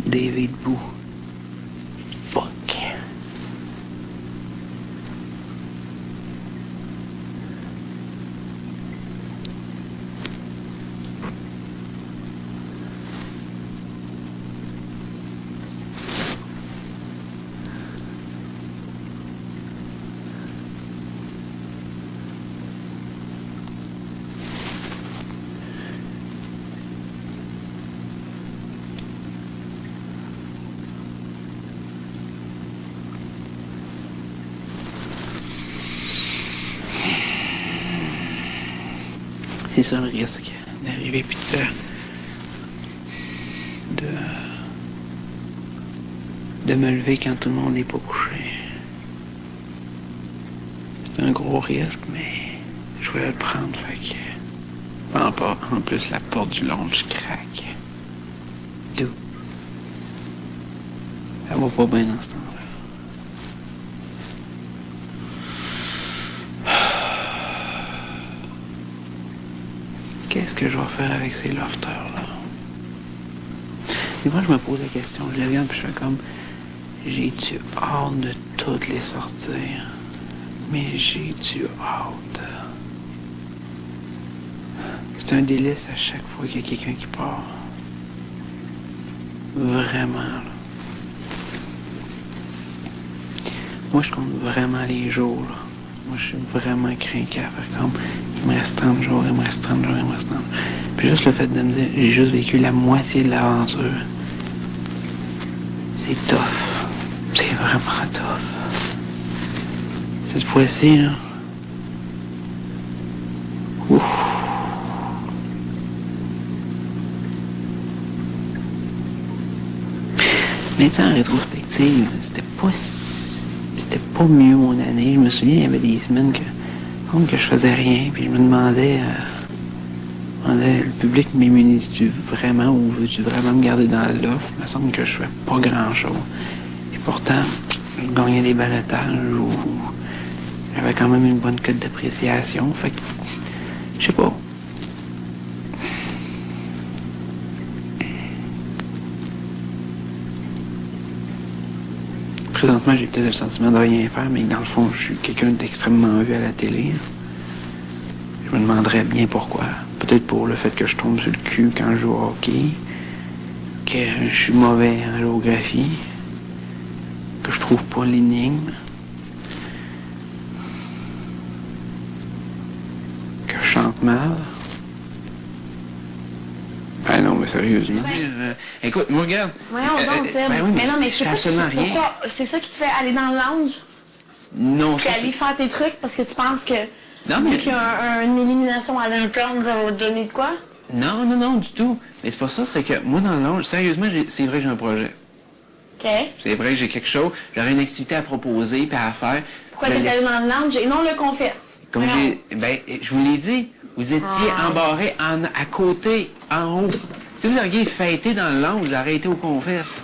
David Boo. Fuck. C'est ça le risque, d'arriver puis de me lever quand tout le monde n'est pas couché. C'est un gros risque, mais je voulais le prendre, fait que... En plus, la porte du lounge craque. D'où? Elle va pas bien dans ce temps-là. Qu'est-ce que je vais faire avec ces lofters-là? Des fois, je me pose la question, je les regarde puis je fais comme... J'ai-tu hâte de toutes les sortir? Mais j'ai-tu hâte? C'est un délice à chaque fois qu'il y a quelqu'un qui part. Vraiment, là. Moi, je compte vraiment les jours, là. Moi, je suis vraiment craqué à faire comme... Il me reste 30 jours, il me reste 30 jours, il me reste 30 jours. Puis juste le fait de me dire, j'ai juste vécu la moitié de l'aventure. C'est tough. C'est vraiment tough. Cette fois-ci, là... Ouf. Mais ça, en rétrospective, c'était pas mieux mon année. Je me souviens, il y avait des semaines que je faisais rien, puis je me demandais, le public m'immunise-tu vraiment ou veux-tu vraiment me garder dans l'offre? Il me semble que je fais pas grand-chose. Et pourtant, je gagnais des ballottages ou j'avais quand même une bonne cote d'appréciation. Fait que, je sais pas. Présentement, j'ai peut-être le sentiment de rien faire, mais dans le fond, je suis quelqu'un d'extrêmement vu à la télé. Je me demanderais bien pourquoi. Peut-être pour le fait que je tombe sur le cul quand je joue au hockey, que je suis mauvais en géographie, que je trouve pas l'énigme, que je chante mal. Ah non, mais sérieusement. Écoute, moi, regarde. Voyons donc, Seb. Ben oui, mais non, mais je c'est fais pas absolument rien. pourquoi c'est ça qui te fait aller dans le lounge? Non, Puis aller faire tes trucs parce que tu penses que Non, vu mais- qu'il y a une élimination à l'interne, ça va te donner de quoi? Non, du tout. Mais c'est pas ça, c'est que moi, dans le lounge, sérieusement, c'est vrai que j'ai un projet. OK. C'est vrai que j'ai quelque chose, j'aurais une activité à proposer et à faire. Pourquoi Ben, t'es allé dans le lounge et non le confesse? Comme Voyons. je vous l'ai dit, vous étiez embarré à côté, en haut. Si vous auriez fêté dans le lounge, j'aurais été aux confesses.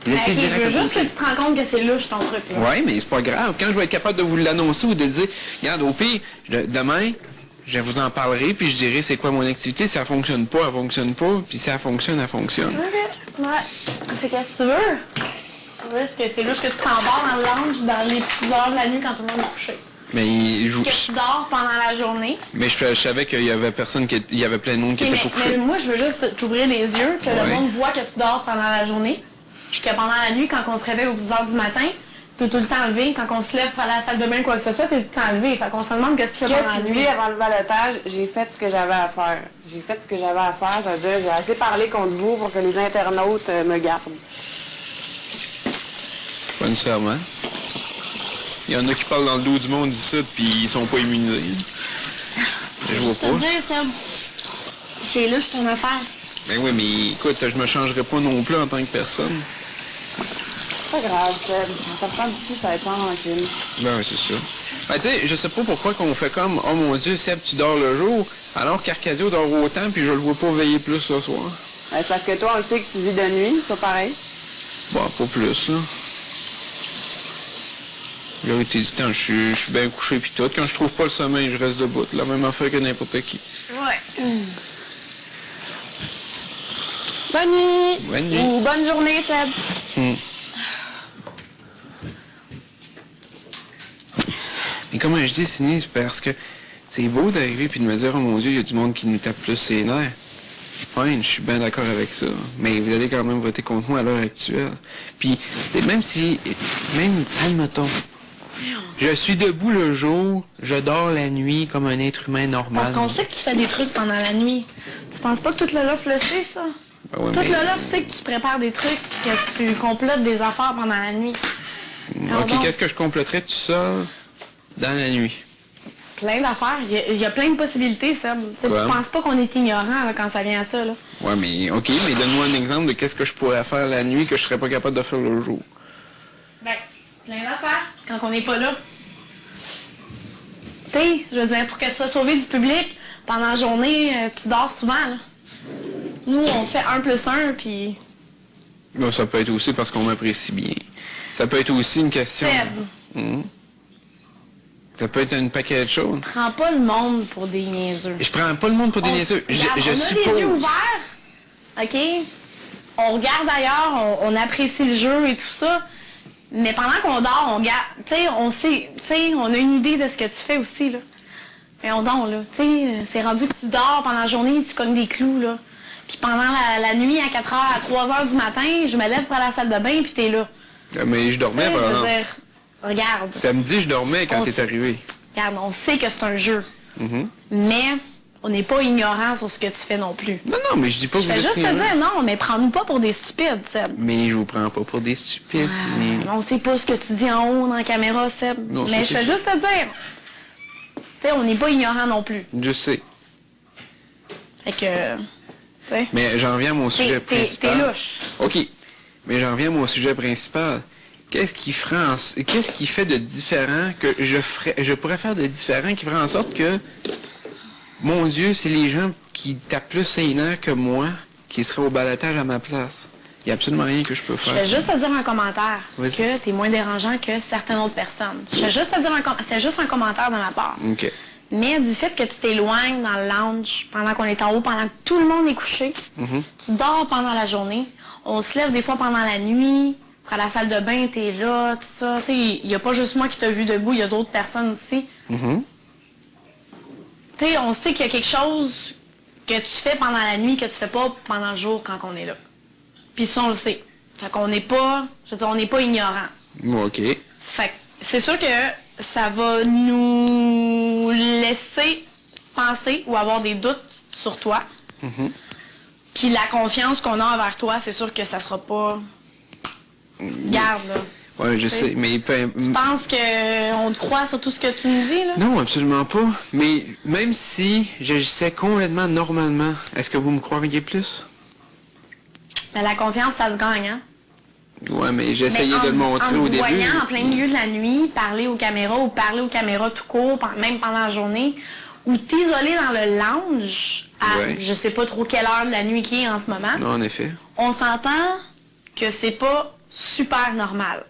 Vous Ok, étiez je direct veux à juste que côté. tu te rends compte que c'est louche ton truc. Là. Oui, mais c'est pas grave. Quand je vais être capable de vous l'annoncer ou de dire, regarde, au pire, demain, je vous en parlerai, puis je dirai c'est quoi mon activité. Si ça fonctionne pas, elle fonctionne pas. Puis si ça fonctionne, elle fonctionne. Ok. Ouais. Fait qu'est-ce que tu veux? Est-ce que c'est louche que tu t'embarques dans le lounge dans les petites heures de la nuit quand tout le monde est couché? Mais Que tu dors pendant la journée. Mais je savais qu'il y avait personne il y avait plein de monde qui Ok, était pas couché. mais moi, je veux juste t'ouvrir les yeux, que Ouais. le monde voit que tu dors pendant la journée, puis que pendant la nuit, quand on se réveille aux 10 heures du matin, t'es tout le temps levé. Quand on se lève pour aller à la salle de bain, quoi que ce soit, t'es tout le temps levé. Fait qu'on se demande qu'est-ce que tu fais pendant Que la tu nuit. dis avant le ballottage, j'ai fait ce que j'avais à faire. J'ai fait ce que j'avais à faire, c'est-à-dire j'ai assez parlé contre vous pour que les internautes me gardent. Pas nécessairement. Il y en a qui parlent dans le dos du monde d'ici, puis ils sont pas immunisés. Je vois Je te pas. dis, Seb, c'est louche ton affaire. Ben oui, mais écoute, je me changerai pas non plus en tant que personne. C'est pas grave, Seb. Ça prend du tout, ça va être tranquille. Ben oui, c'est ça. Ben tu sais, je sais pas pourquoi qu'on fait comme, oh mon Dieu, Seb, tu dors le jour, alors qu'Arcadio dort autant, puis je le vois pas veiller plus ce soir. C'est parce que toi, on le sait que tu vis de nuit, c'est pas pareil. Bon, pas plus, là. La vérité du temps, je suis bien couché puis tout. Quand je trouve pas le sommeil, je reste debout. La même affaire que n'importe qui. Ouais. Bonne nuit! Bonne nuit. Ou bonne journée, Seb! Mais comme je dis, Cindy, c'est parce que c'est beau d'arriver puis de me dire, oh mon Dieu, il y a du monde qui nous tape plus ses nerfs. Fine, je suis bien d'accord avec ça. Mais vous allez quand même voter contre moi à l'heure actuelle. Puis, même, admettons, je suis debout le jour, je dors la nuit comme un être humain normal. Parce qu'on sait que tu fais des trucs pendant la nuit. Tu penses pas que toute le loft le sait, ça? Ben ouais, Tout mais- le loft sait que tu prépares des trucs, que tu complotes des affaires pendant la nuit. Alors Ok, donc, qu'est-ce que je compléterais tout seul dans la nuit? Plein d'affaires. Il y a plein de possibilités, Seb. Tu Quoi? penses pas qu'on est ignorant là, quand ça vient à ça, là. Ouais, mais ok, mais donne-moi un exemple de qu'est-ce que je pourrais faire la nuit que je serais pas capable de faire le jour. Ben, plein d'affaires quand on n'est pas là. Tu sais, je veux dire, pour que tu sois sauvé du public, pendant la journée, tu dors souvent, là. Nous, on fait 1 plus 1, puis... Bon, ça peut être aussi parce qu'on m'apprécie bien. Ça peut être aussi une question... Seb, Ça peut être un paquet de choses. prends pas le monde pour des niaiseux. Je prends pas le monde pour des niaiseux. Regarde, Je on a suppose... les yeux ouverts, OK? On regarde ailleurs, on apprécie le jeu et tout ça. Mais pendant qu'on dort, on regarde, tu sais, on sait, tu sais, on a une idée de ce que tu fais aussi, là. Mais on dort, là. Tu sais, c'est rendu que tu dors pendant la journée, tu cognes des clous, là. Puis pendant la nuit, à 4h, à 3h du matin, je me lève pour aller à la salle de bain, puis t'es là. Mais je Tu dormais, sais, par je veux exemple. dire, regarde, Samedi, je dormais quand On t'es sait. arrivé. regarde, on sait que c'est un jeu. Mhm. Mais on n'est pas ignorant sur ce que tu fais non plus. Non, non, mais je dis pas que Je vous vais êtes juste te ignorant. dire, non, mais prends-nous pas pour des stupides, Seb. Mais je vous prends pas pour des stupides, Cindy. On sait pas ce que tu dis en haut dans la caméra, Seb. Non, mais ça, je c'est vais juste te dire. Tu sais, on n'est pas ignorant non plus. Je sais. Fait que, tu sais, Mais j'en reviens à mon sujet t'es principal. louche. OK. Mais j'en reviens à mon sujet principal. Qu'est-ce qui fait de différent que je pourrais faire de différent qui ferait en sorte que, mon Dieu, c'est les gens qui tapent plus ses nerfs que moi qui seraient au balotage à ma place. Il n'y a absolument rien que je peux Je faire. vais juste te dire un commentaire Vas-y. que t'es moins dérangeant que certaines autres personnes. Je vais juste te dire c'est juste un commentaire de ma part. OK. Mais du fait que tu t'éloignes dans le lounge pendant qu'on est en haut, pendant que tout le monde est couché, tu dors pendant la journée, on se lève des fois pendant la nuit, à la salle de bain, t'es là, tout ça. Il n'y a pas juste moi qui t'ai vu debout, il y a d'autres personnes aussi. Mhm. Tu sais, on sait qu'il y a quelque chose que tu fais pendant la nuit que tu fais pas pendant le jour quand on est là. Puis ça, on le sait. Fait qu'on n'est pas, je veux dire, on n'est pas ignorant. Bon, OK. Fait que c'est sûr que ça va nous laisser penser ou avoir des doutes sur toi. Puis la confiance qu'on a envers toi, c'est sûr que ça sera pas... Garde, là. Ouais, je sais. Mais Tu penses qu'on te croit sur tout ce que tu nous dis, là? non, absolument pas. Mais même si j'agissais complètement normalement, est-ce que vous me croiriez plus? Mais la confiance, ça se gagne, hein? Ouais, mais j'essayais Mais de le montrer en au vous début. voyant en plein milieu de la nuit, parler aux caméras ou parler aux caméras tout court, même pendant la journée, ou t'isoler dans le lounge à Ouais. je sais pas trop quelle heure de la nuit qui est en ce moment, Non, en effet. on s'entend que c'est pas super normal.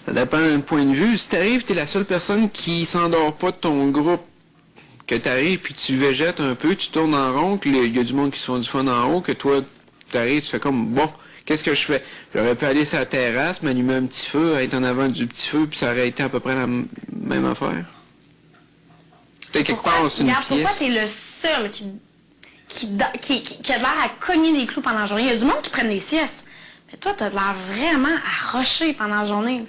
Ça dépend d'un point de vue. Si t'arrives, t'es la seule personne qui s'endort pas de ton groupe. Que t'arrives, puis tu végètes un peu, tu tournes en rond, qu'il y a du monde qui se font du fun en haut, que toi, t'arrives, tu fais comme, bon, qu'est-ce que je fais? J'aurais pu aller sur la terrasse, m'allumer un petit feu, être en avant du petit feu, puis ça aurait été à peu près la même affaire. Peut-être quelque part, c'est une Regarde, pourquoi pièce. t'es le seul qui a l'air à cogner des clous pendant la journée? Il y a du monde qui prennent des siestes. Mais toi, t'as l'air vraiment à rusher pendant la journée.